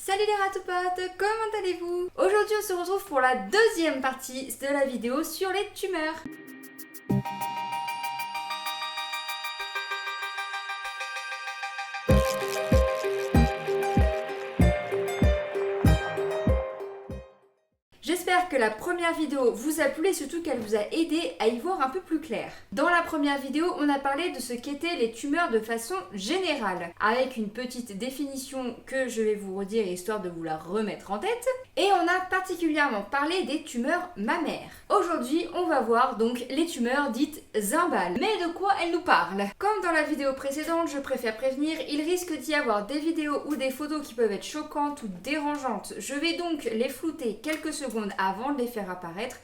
Salut les ratopotes, comment allez-vous? Aujourd'hui on se retrouve pour la deuxième partie de la vidéo sur les tumeurs. J'espère que la première vidéo vous a plu et surtout qu'elle vous a aidé à y voir un peu plus clair. Dans la première vidéo, on a parlé de ce qu'étaient les tumeurs de façon générale, avec une petite définition que je vais vous redire histoire de vous la remettre en tête. Et on a particulièrement parlé des tumeurs mammaires. Aujourd'hui, on va voir donc les tumeurs dites zimbales. Mais de quoi elles nous parlent? Comme dans la vidéo précédente, je préfère prévenir, il risque d'y avoir des vidéos ou des photos qui peuvent être choquantes ou dérangeantes. Je vais donc les flouter quelques secondes avant de les faire apparaître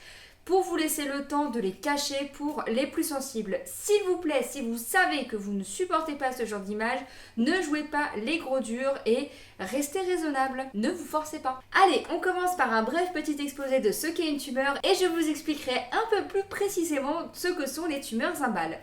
pour vous laisser le temps de les cacher pour les plus sensibles. S'il vous plaît, si vous savez que vous ne supportez pas ce genre d'image, ne jouez pas les gros durs et restez raisonnable. Ne vous forcez pas. Allez, on commence par un bref petit exposé de ce qu'est une tumeur et je vous expliquerai un peu plus précisément ce que sont les tumeurs zimbales.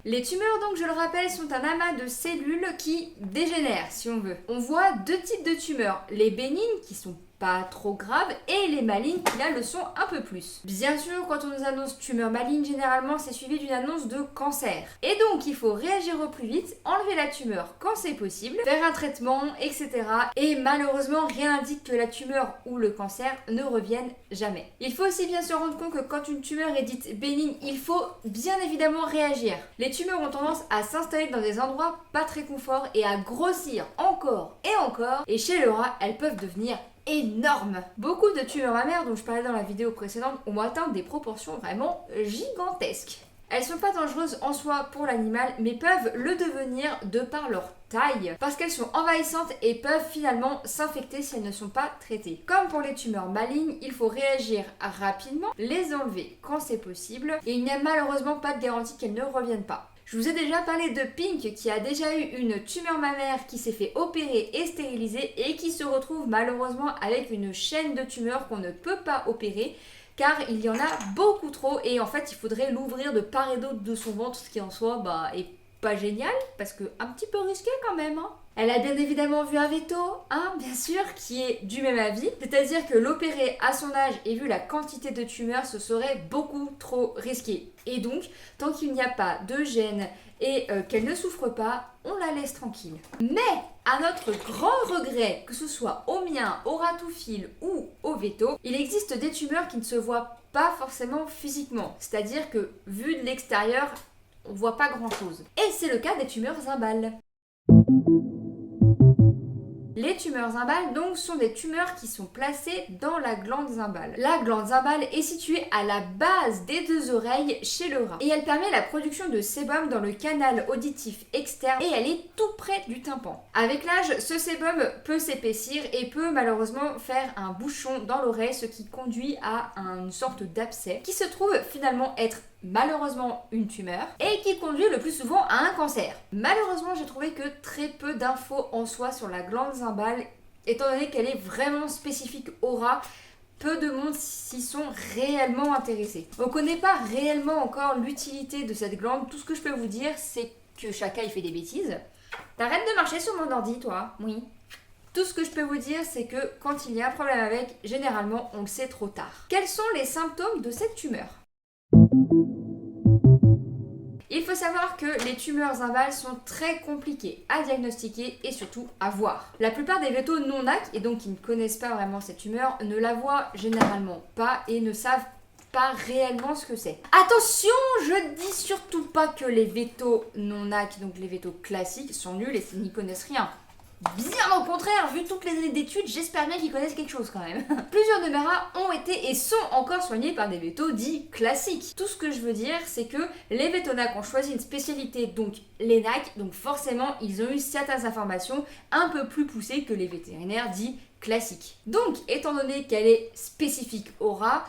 Les tumeurs, donc je le rappelle, sont un amas de cellules qui dégénèrent, si on veut. On voit deux types de tumeurs, les bénignes qui sont pas trop graves et les malignes qui là le sont un peu plus. Bien sûr, quand on nous annonce tumeur maligne, généralement c'est suivi d'une annonce de cancer. Et donc il faut réagir au plus vite, enlever la tumeur quand c'est possible, faire un traitement, etc. Et malheureusement, rien n'indique que la tumeur ou le cancer ne reviennent jamais. Il faut aussi bien se rendre compte que quand une tumeur est dite bénigne, il faut bien évidemment réagir. Les tumeurs ont tendance à s'installer dans des endroits pas très confort et à grossir encore et encore. Et chez le rat, elles peuvent devenir énorme. Beaucoup de tumeurs mammaires dont je parlais dans la vidéo précédente ont atteint des proportions vraiment gigantesques. Elles sont pas dangereuses en soi pour l'animal, mais peuvent le devenir de par leur taille, parce qu'elles sont envahissantes et peuvent finalement s'infecter si elles ne sont pas traitées. Comme pour les tumeurs malignes, il faut réagir rapidement, les enlever quand c'est possible, et il n'y a malheureusement pas de garantie qu'elles ne reviennent pas. Je vous ai déjà parlé de Pink qui a déjà eu une tumeur mammaire qui s'est fait opérer et stériliser et qui se retrouve malheureusement avec une chaîne de tumeurs qu'on ne peut pas opérer car il y en a beaucoup trop et en fait il faudrait l'ouvrir de part et d'autre de son ventre, ce qui en soi est pas génial parce que un petit peu risqué quand même. Elle a bien évidemment vu un veto, bien sûr, qui est du même avis, c'est-à-dire que l'opérer à son âge et vu la quantité de tumeurs, ce serait beaucoup trop risqué. Et donc, tant qu'il n'y a pas de gêne et qu'elle ne souffre pas, on la laisse tranquille. Mais, à notre grand regret, que ce soit au mien, au ratoufile ou au veto, il existe des tumeurs qui ne se voient pas forcément physiquement, c'est-à-dire que, vu de l'extérieur, on voit pas grand-chose. Et c'est le cas des tumeurs zimbales. Les tumeurs zimbales donc sont des tumeurs qui sont placées dans la glande zimbale. La glande zimbale est située à la base des deux oreilles chez le rat et elle permet la production de sébum dans le canal auditif externe et elle est tout près du tympan. Avec l'âge, ce sébum peut s'épaissir et peut malheureusement faire un bouchon dans l'oreille, ce qui conduit à une sorte d'abcès qui se trouve finalement être malheureusement une tumeur et qui conduit le plus souvent à un cancer. Malheureusement, j'ai trouvé que très peu d'infos en soi sur la glande zimbale, étant donné qu'elle est vraiment spécifique au rat. Peu de monde s'y sont réellement intéressés. On ne connaît pas réellement encore l'utilité de cette glande. Tout ce que je peux vous dire, c'est que chacun il fait des bêtises. T'arrêtes de marcher sur mon ordi, toi? Oui. Tout ce que je peux vous dire, c'est que quand il y a un problème avec, généralement, on le sait trop tard. Quels sont les symptômes de cette tumeur? Il faut savoir que les tumeurs zimbales sont très compliquées à diagnostiquer et surtout à voir. La plupart des vétos non NAC, et donc qui ne connaissent pas vraiment cette tumeur, ne la voient généralement pas et ne savent pas réellement ce que c'est. Attention, je dis surtout pas que les vétos non NAC, donc les vétos classiques, sont nuls et n'y connaissent rien. Bien au contraire, vu toutes les années d'études, j'espère bien qu'ils connaissent quelque chose quand même. Plusieurs de mes rats ont été et sont encore soignés par des vétos dits classiques. Tout ce que je veux dire, c'est que les vétonacs ont choisi une spécialité, donc les NAC, donc forcément ils ont eu certaines informations un peu plus poussées que les vétérinaires dits classiques. Donc, étant donné qu'elle est spécifique au rat,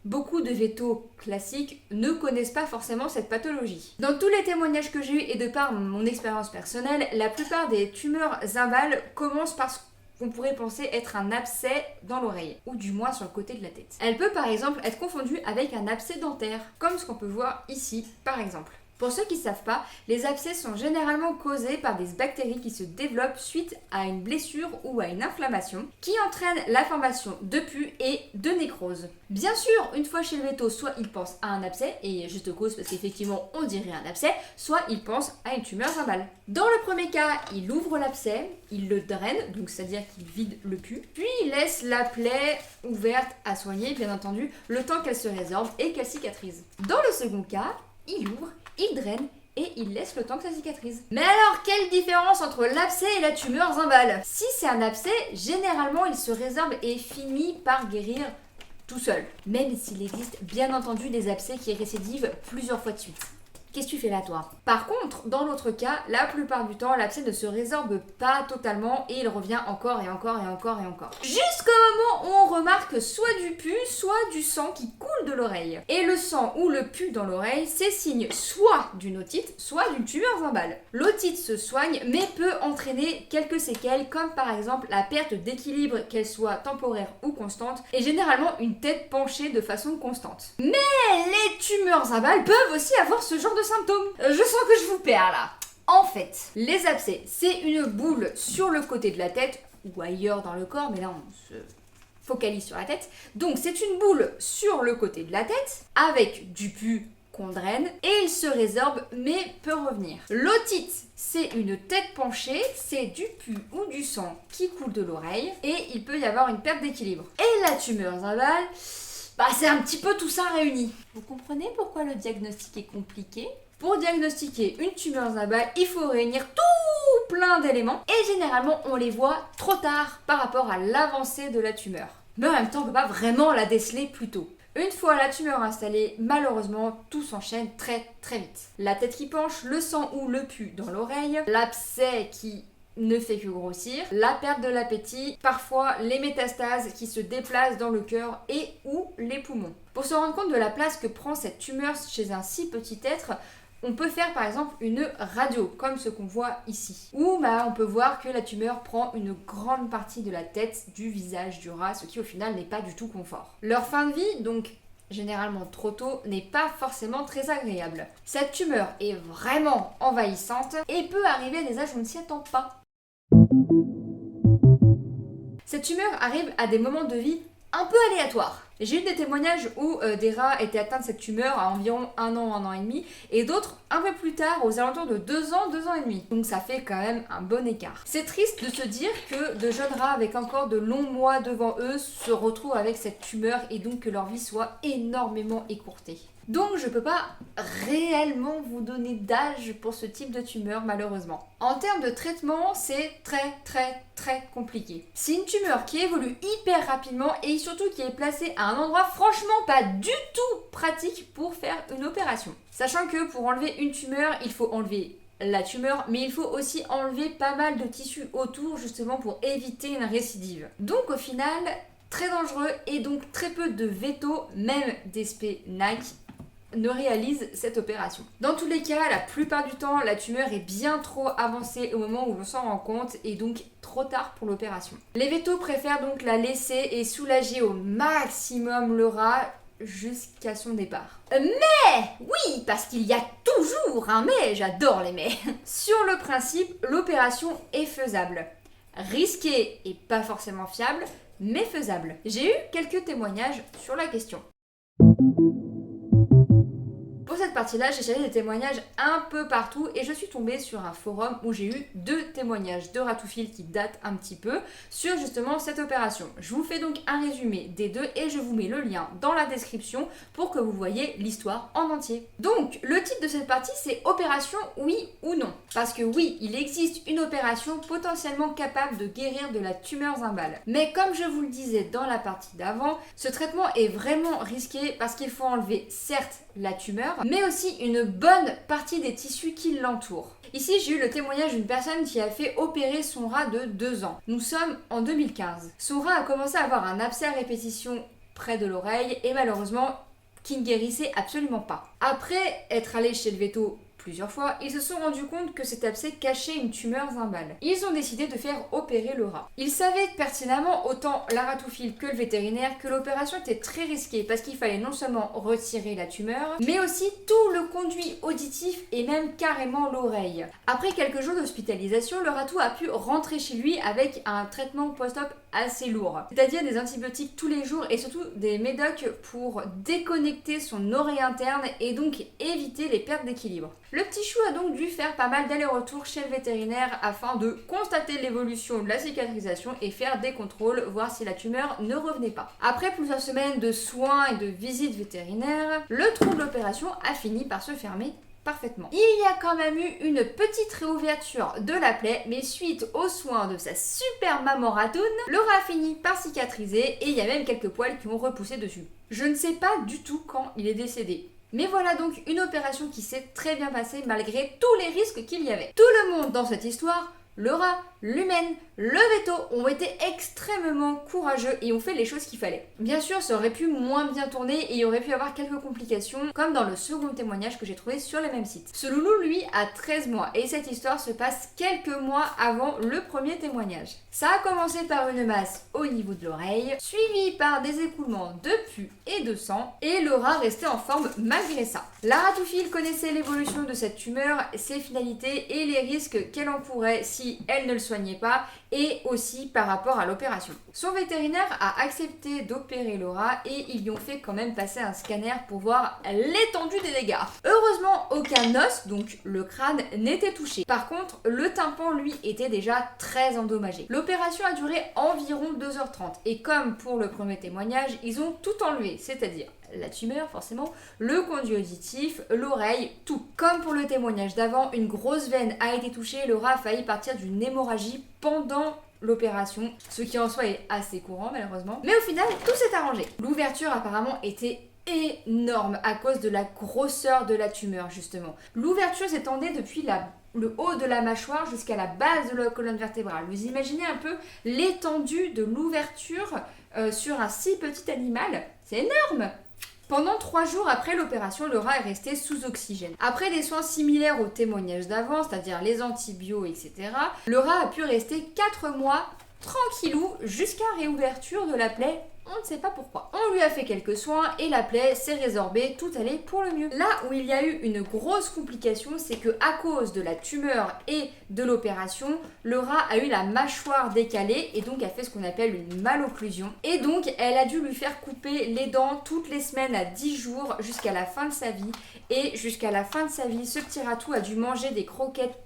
beaucoup de vétos classiques ne connaissent pas forcément cette pathologie. Dans tous les témoignages que j'ai eus et de par mon expérience personnelle, la plupart des tumeurs zimbales commencent par ce qu'on pourrait penser être un abcès dans l'oreille, ou du moins sur le côté de la tête. Elle peut par exemple être confondue avec un abcès dentaire, comme ce qu'on peut voir ici par exemple. Pour ceux qui ne savent pas, les abcès sont généralement causés par des bactéries qui se développent suite à une blessure ou à une inflammation qui entraîne la formation de pus et de nécrose. Bien sûr, une fois chez le véto, soit il pense à un abcès, et juste cause parce qu'effectivement on dirait un abcès, soit il pense à une tumeur zimbale. Dans le premier cas, il ouvre l'abcès, il le draine, donc c'est-à-dire qu'il vide le pus, puis il laisse la plaie ouverte à soigner, bien entendu, le temps qu'elle se résorbe et qu'elle cicatrise. Dans le second cas, il ouvre, il draine et il laisse le temps que ça cicatrise. Mais alors, quelle différence entre l'abcès et la tumeur zimbale? Si c'est un abcès, généralement il se résorbe et finit par guérir tout seul. Même s'il existe bien entendu des abcès qui récidivent plusieurs fois de suite. Qu'est-ce que tu fais là, toi? Par contre, dans l'autre cas, la plupart du temps, l'abcès ne se résorbe pas totalement et il revient encore et encore et encore et encore. Jusqu'au moment où on remarque soit du pus, soit du sang qui coule de l'oreille. Et le sang ou le pus dans l'oreille, c'est signe soit d'une otite, soit d'une tumeur zimbale. L'otite se soigne, mais peut entraîner quelques séquelles, comme par exemple la perte d'équilibre, qu'elle soit temporaire ou constante, et généralement une tête penchée de façon constante. Mais les tumeurs zimbales peuvent aussi avoir ce genre de symptômes. Je sens que je vous perds là. En fait, les abcès, c'est une boule sur le côté de la tête ou ailleurs dans le corps, mais là on se focalise sur la tête. Donc c'est une boule sur le côté de la tête avec du pus qu'on draine et il se résorbe mais peut revenir. L'otite, c'est une tête penchée, c'est du pus ou du sang qui coule de l'oreille et il peut y avoir une perte d'équilibre. Et la tumeur zimbale, c'est un petit peu tout ça réuni. Vous comprenez pourquoi le diagnostic est compliqué? Pour diagnostiquer une tumeur zimbale, il faut réunir tout plein d'éléments et généralement on les voit trop tard par rapport à l'avancée de la tumeur. Mais en même temps, on ne peut pas vraiment la déceler plus tôt. Une fois la tumeur installée, malheureusement, tout s'enchaîne très très vite. La tête qui penche, le sang ou le pus dans l'oreille, l'abcès qui ne fait que grossir, la perte de l'appétit, parfois les métastases qui se déplacent dans le cœur et ou les poumons. Pour se rendre compte de la place que prend cette tumeur chez un si petit être, on peut faire par exemple une radio, comme ce qu'on voit ici. Où on peut voir que la tumeur prend une grande partie de la tête, du visage, du rat, ce qui au final n'est pas du tout confort. Leur fin de vie, donc généralement trop tôt, n'est pas forcément très agréable. Cette tumeur est vraiment envahissante et peut arriver à des âges où on ne s'y attend pas. Cette tumeur arrive à des moments de vie un peu aléatoires. J'ai eu des témoignages où des rats étaient atteints de cette tumeur à environ 1 an et demi, et d'autres un peu plus tard, aux alentours de 2 ans et demi. Donc ça fait quand même un bon écart. C'est triste de se dire que de jeunes rats avec encore de longs mois devant eux se retrouvent avec cette tumeur et donc que leur vie soit énormément écourtée. Donc je peux pas réellement vous donner d'âge pour ce type de tumeur malheureusement. En termes de traitement, c'est très compliqué. C'est une tumeur qui évolue hyper rapidement et surtout qui est placée à un endroit franchement pas du tout pratique pour faire une opération. Sachant que pour enlever une tumeur, il faut enlever la tumeur, mais il faut aussi enlever pas mal de tissus autour justement pour éviter une récidive. Donc au final, très dangereux et donc très peu de vétos, même d'espèces Nike, ne réalise cette opération. Dans tous les cas, la plupart du temps, la tumeur est bien trop avancée au moment où l'on s'en rend compte et donc trop tard pour l'opération. Les vétos préfèrent donc la laisser et soulager au maximum le rat jusqu'à son départ. Mais oui, parce qu'il y a toujours un mais, j'adore les mais. Sur le principe, l'opération est faisable. Risquée et pas forcément fiable, mais faisable. J'ai eu quelques témoignages sur la question. Pour cette partie-là, j'ai cherché des témoignages un peu partout et je suis tombée sur un forum où j'ai eu 2 témoignages de ratophiles qui datent un petit peu sur justement cette opération. Je vous fais donc un résumé des 2 et je vous mets le lien dans la description pour que vous voyez l'histoire en entier. Donc, le titre de cette partie, c'est opération oui ou non. Parce que oui, il existe une opération potentiellement capable de guérir de la tumeur zimbale. Mais comme je vous le disais dans la partie d'avant, ce traitement est vraiment risqué parce qu'il faut enlever certes la tumeur, mais aussi une bonne partie des tissus qui l'entourent. Ici, j'ai eu le témoignage d'une personne qui a fait opérer son rat de 2 ans. Nous sommes en 2015. Son rat a commencé à avoir un abcès à répétition près de l'oreille et malheureusement, qui ne guérissait absolument pas. Après être allé chez le véto plusieurs fois, ils se sont rendus compte que cet abcès cachait une tumeur zimbale. Ils ont décidé de faire opérer le rat. Ils savaient pertinemment, autant la ratophile que le vétérinaire, que l'opération était très risquée parce qu'il fallait non seulement retirer la tumeur, mais aussi tout le conduit auditif et même carrément l'oreille. Après quelques jours d'hospitalisation, le ratou a pu rentrer chez lui avec un traitement post-op assez lourd, c'est-à-dire des antibiotiques tous les jours et surtout des médocs pour déconnecter son oreille interne et donc éviter les pertes d'équilibre. Le petit chou a donc dû faire pas mal d'allers-retours chez le vétérinaire afin de constater l'évolution de la cicatrisation et faire des contrôles, voir si la tumeur ne revenait pas. Après plusieurs semaines de soins et de visites vétérinaires, le trou de l'opération a fini par se fermer parfaitement. Il y a quand même eu une petite réouverture de la plaie, mais suite aux soins de sa super maman ratoune, le rat a fini par cicatriser et il y a même quelques poils qui ont repoussé dessus. Je ne sais pas du tout quand il est décédé. Mais voilà donc une opération qui s'est très bien passée malgré tous les risques qu'il y avait. Tout le monde dans cette histoire, le rat, l'humaine, le veto, ont été extrêmement courageux et ont fait les choses qu'il fallait. Bien sûr, ça aurait pu moins bien tourner et il y aurait pu avoir quelques complications, comme dans le second témoignage que j'ai trouvé sur le même site. Ce loulou, lui, a 13 mois et cette histoire se passe quelques mois avant le premier témoignage. Ça a commencé par une masse au niveau de l'oreille, suivi par des écoulements de pus et de sang, et le rat restait en forme malgré ça. La ratophile connaissait l'évolution de cette tumeur, ses finalités et les risques qu'elle encourait si elle ne le soignait pas, et aussi par rapport à l'opération. Son vétérinaire a accepté d'opérer le rat et ils lui ont fait quand même passer un scanner pour voir l'étendue des dégâts. Heureusement, aucun os, donc le crâne, n'était touché. Par contre, le tympan, lui, était déjà très endommagé. L'opération a duré environ 2h30 et comme pour le premier témoignage, ils ont tout enlevé, c'est-à-dire la tumeur forcément, le conduit auditif, l'oreille, tout. Comme pour le témoignage d'avant, une grosse veine a été touchée, le rat a failli partir d'une hémorragie pendant l'opération, ce qui en soi est assez courant malheureusement. Mais au final, tout s'est arrangé. L'ouverture apparemment était énorme à cause de la grosseur de la tumeur justement. L'ouverture s'étendait depuis le haut de la mâchoire jusqu'à la base de la colonne vertébrale. Vous imaginez un peu l'étendue de l'ouverture sur un si petit animal? C'est énorme! Pendant 3 jours après l'opération, le rat est resté sous oxygène. Après des soins similaires aux témoignages d'avant, c'est-à-dire les antibiotiques, etc., le rat a pu rester 4 mois tranquillou jusqu'à réouverture de la plaie. On ne sait pas pourquoi. On lui a fait quelques soins et la plaie s'est résorbée, tout allait pour le mieux. Là où il y a eu une grosse complication, c'est que à cause de la tumeur et de l'opération, le rat a eu la mâchoire décalée et donc a fait ce qu'on appelle une malocclusion. Et donc elle a dû lui faire couper les dents toutes les semaines à 10 jours jusqu'à la fin de sa vie. Et jusqu'à la fin de sa vie, ce petit ratou a dû manger des croquettes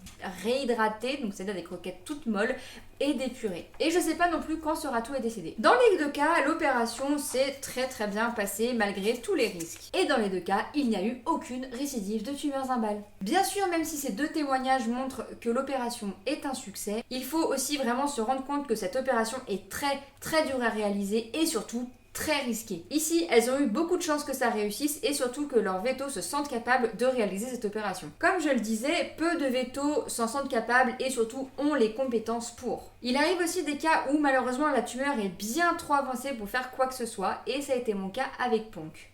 réhydratées, donc c'est-à-dire des croquettes toutes molles, et des purées. Et je sais pas non plus quand ce ratou est décédé. Dans les deux cas, l'opération s'est très bien passée malgré tous les risques. Et dans les deux cas, il n'y a eu aucune récidive de tumeur zimbale. Bien sûr, même si ces deux témoignages montrent que l'opération est un succès, il faut aussi vraiment se rendre compte que cette opération est très dure à réaliser et surtout très risqué. Ici, elles ont eu beaucoup de chance que ça réussisse et surtout que leurs vétos se sentent capables de réaliser cette opération. Comme je le disais, peu de vétos s'en sentent capables et surtout ont les compétences pour. Il arrive aussi des cas où malheureusement la tumeur est bien trop avancée pour faire quoi que ce soit et ça a été mon cas avec Ponk.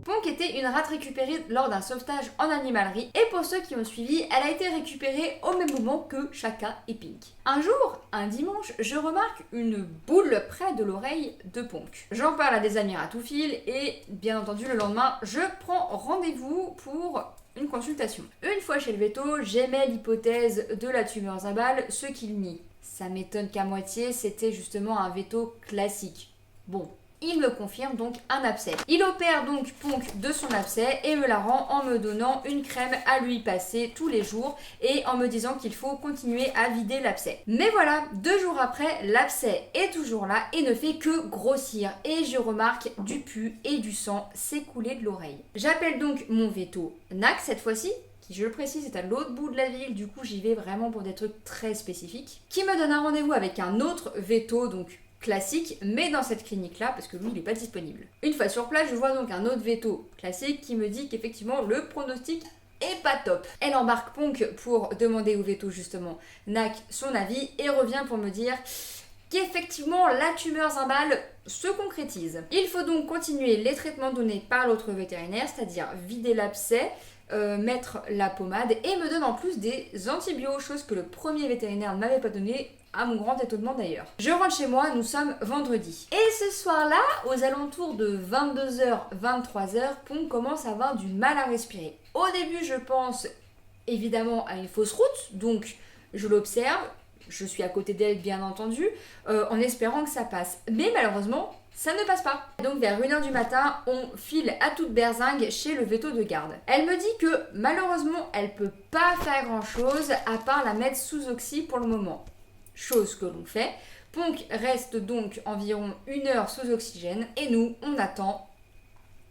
Ponk était une rate récupérée lors d'un sauvetage en animalerie et pour ceux qui ont suivi, elle a été récupérée au même moment que Chaka et Pink. Un jour, un dimanche, je remarque une boule près de l'oreille de Ponk. J'en parle à des amis ratophiles et bien entendu le lendemain, je prends rendez-vous pour une consultation. Une fois chez le veto, j'aimais l'hypothèse de la tumeur zimbale, ce qu'il nie. Ça m'étonne qu'à moitié, c'était justement un veto classique. Bon. Il me confirme donc un abcès. Il opère donc Ponk de son abcès et me la rend en me donnant une crème à lui passer tous les jours et en me disant qu'il faut continuer à vider l'abcès. Mais voilà, 2 jours après, l'abcès est toujours là et ne fait que grossir et je remarque du pus et du sang s'écouler de l'oreille. J'appelle donc mon veto NAC cette fois-ci, qui je le précise est à l'autre bout de la ville, du coup j'y vais vraiment pour des trucs très spécifiques, qui me donne un rendez-vous avec un autre veto, donc classique, mais dans cette clinique-là, parce que lui, il n'est pas disponible. Une fois sur place, je vois donc un autre veto classique qui me dit qu'effectivement, le pronostic est pas top. Elle embarque Ponk pour demander au veto, justement, NAC son avis, et revient pour me dire qu'effectivement la tumeur zimbale se concrétise. Il faut donc continuer les traitements donnés par l'autre vétérinaire, c'est-à-dire vider l'abcès, mettre la pommade et me donne en plus des antibiotiques, chose que le premier vétérinaire ne m'avait pas donné, à mon grand étonnement d'ailleurs. Je rentre chez moi, nous sommes vendredi. Et ce soir-là, aux alentours de 22h, 23h, Ponk commence à avoir du mal à respirer. Au début, je pense évidemment à une fausse route, donc je l'observe, je suis à côté d'elle bien entendu, en espérant que ça passe. Mais malheureusement, ça ne passe pas. Donc vers 1h du matin, on file à toute berzingue chez le véto de garde. Elle me dit que malheureusement, elle peut pas faire grand chose à part la mettre sous oxy pour le moment. Chose que l'on fait. Ponk reste donc environ 1 heure sous oxygène et nous, on attend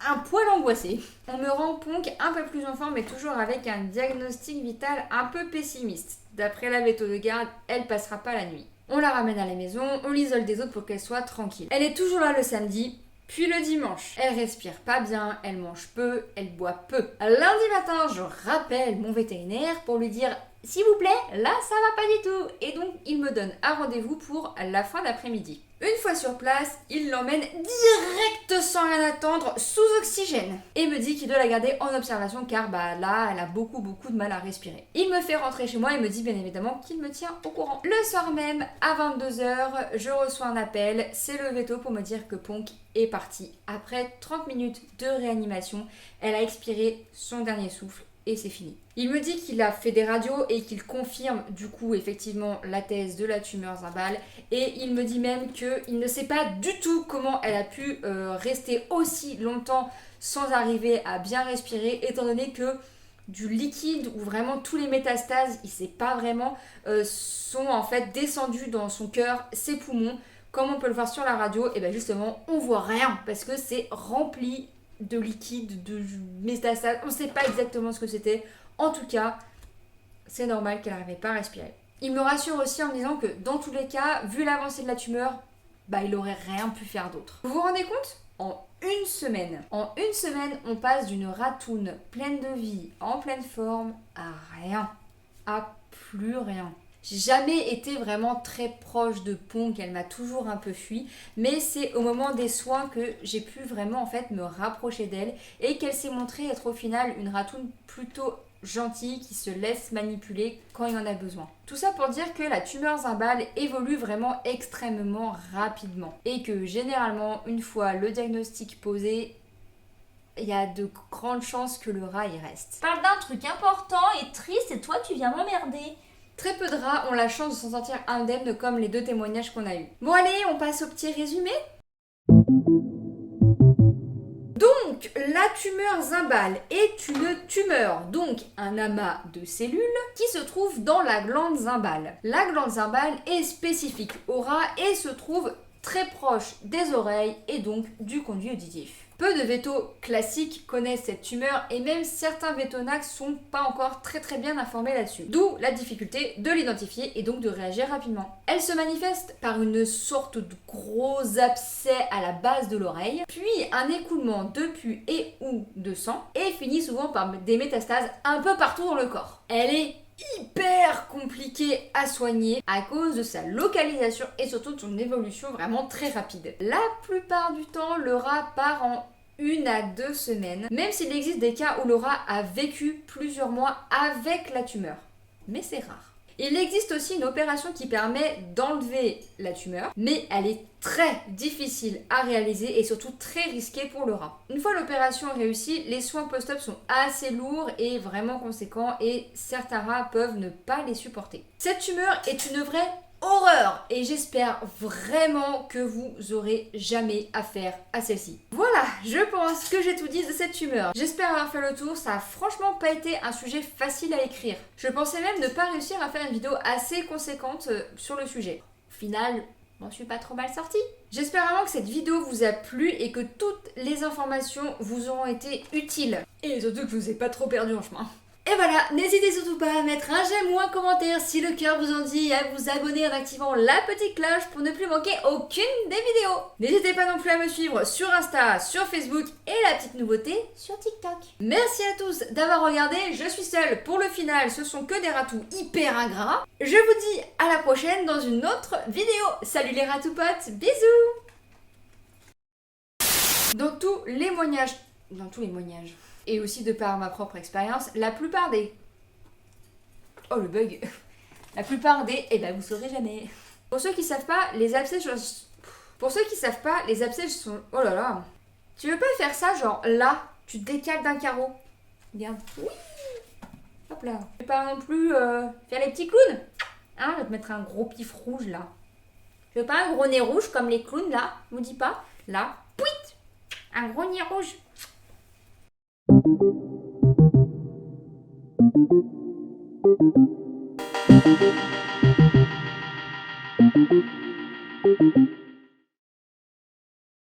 un poil angoissé. On me rend Ponk un peu plus en forme mais toujours avec un diagnostic vital un peu pessimiste. D'après la véto de garde, elle passera pas la nuit. On la ramène à la maison, on l'isole des autres pour qu'elle soit tranquille. Elle est toujours là le samedi, puis le dimanche. Elle respire pas bien, elle mange peu, elle boit peu. Lundi matin, je rappelle mon vétérinaire pour lui dire « S'il vous plaît, là ça va pas du tout !» Et donc il me donne un rendez-vous pour la fin d'après-midi. Une fois sur place, il l'emmène direct sans rien attendre sous oxygène et me dit qu'il doit la garder en observation car là elle a beaucoup de mal à respirer. Il me fait rentrer chez moi et me dit bien évidemment qu'il me tient au courant. Le soir même, à 22h, je reçois un appel, c'est le véto pour me dire que Ponk est partie. Après 30 minutes de réanimation, elle a expiré son dernier souffle. Et c'est fini. Il me dit qu'il a fait des radios et qu'il confirme du coup effectivement la thèse de la tumeur zimbale et il me dit même qu'il ne sait pas du tout comment elle a pu rester aussi longtemps sans arriver à bien respirer étant donné que du liquide où vraiment tous les métastases, il sait pas vraiment, sont en fait descendus dans son cœur, ses poumons. Comme on peut le voir sur la radio, et bien justement on voit rien parce que c'est rempli de liquide, de métastases, on ne sait pas exactement ce que c'était. En tout cas, c'est normal qu'elle n'arrivait pas à respirer. Il me rassure aussi en me disant que dans tous les cas, vu l'avancée de la tumeur, il n'aurait rien pu faire d'autre. Vous vous rendez compte ? En une semaine, on passe d'une ratoune pleine de vie, en pleine forme, à rien, à plus rien. J'ai jamais été vraiment très proche de Ponk, elle m'a toujours un peu fui, mais c'est au moment des soins que j'ai pu vraiment en fait me rapprocher d'elle et qu'elle s'est montrée être au final une ratoune plutôt gentille qui se laisse manipuler quand il en a besoin. Tout ça pour dire que la tumeur zimbale évolue vraiment extrêmement rapidement et que généralement une fois le diagnostic posé, il y a de grandes chances que le rat y reste. Parle d'un truc important et triste et toi tu viens m'emmerder. Très peu de rats ont la chance de s'en sortir indemnes comme les 2 témoignages qu'on a eus. Bon allez, on passe au petit résumé. Donc, la tumeur zimbale est une tumeur, donc un amas de cellules qui se trouve dans la glande zimbale. La glande zimbale est spécifique au rat et se trouve très proche des oreilles et donc du conduit auditif. Peu de vétos classiques connaissent cette tumeur et même certains vétonacs sont pas encore très bien informés là-dessus. D'où la difficulté de l'identifier et donc de réagir rapidement. Elle se manifeste par une sorte de gros abcès à la base de l'oreille, puis un écoulement de pus et ou de sang et finit souvent par des métastases un peu partout dans le corps. Elle est hyper compliquée à soigner à cause de sa localisation et surtout de son évolution vraiment très rapide. La plupart du temps, le rat part en 1 à 2 semaines, même s'il existe des cas où le rat a vécu plusieurs mois avec la tumeur. Mais c'est rare. Il existe aussi une opération qui permet d'enlever la tumeur, mais elle est très difficile à réaliser et surtout très risquée pour le rat. Une fois l'opération réussie, les soins post-op sont assez lourds et vraiment conséquents et certains rats peuvent ne pas les supporter. Cette tumeur est une vraie horreur et j'espère vraiment que vous aurez jamais affaire à celle-ci. Voilà, je pense que j'ai tout dit de cette tumeur. J'espère avoir fait le tour, ça a franchement pas été un sujet facile à écrire. Je pensais même ne pas réussir à faire une vidéo assez conséquente sur le sujet. Au final, je m'en suis pas trop mal sortie. J'espère vraiment que cette vidéo vous a plu et que toutes les informations vous auront été utiles. Et surtout que je vous ai pas trop perdu en chemin. Et voilà, n'hésitez surtout pas à mettre un j'aime ou un commentaire si le cœur vous en dit, et à vous abonner en activant la petite cloche pour ne plus manquer aucune des vidéos. N'hésitez pas non plus à me suivre sur Insta, sur Facebook et la petite nouveauté sur TikTok. Merci à tous d'avoir regardé, je suis seule pour le final, ce sont que des ratous hyper ingrats. Je vous dis à la prochaine dans une autre vidéo. Salut les ratoupotes, bisous. Dans tous les moignages, et aussi de par ma propre expérience, la plupart des... Oh le bug. La plupart des... Eh ben vous saurez jamais. Pour ceux qui savent pas, les abcès... sont... Oh là là. Tu veux pas faire ça genre là, tu te décales d'un carreau. Regarde. Oui. Hop là. Tu veux pas non plus faire les petits clowns. Hein, je vais te mettre un gros pif rouge là. Tu veux pas un gros nez rouge comme les clowns là? Vous dis pas? Là. Pouit. Un gros nez rouge. Thank you.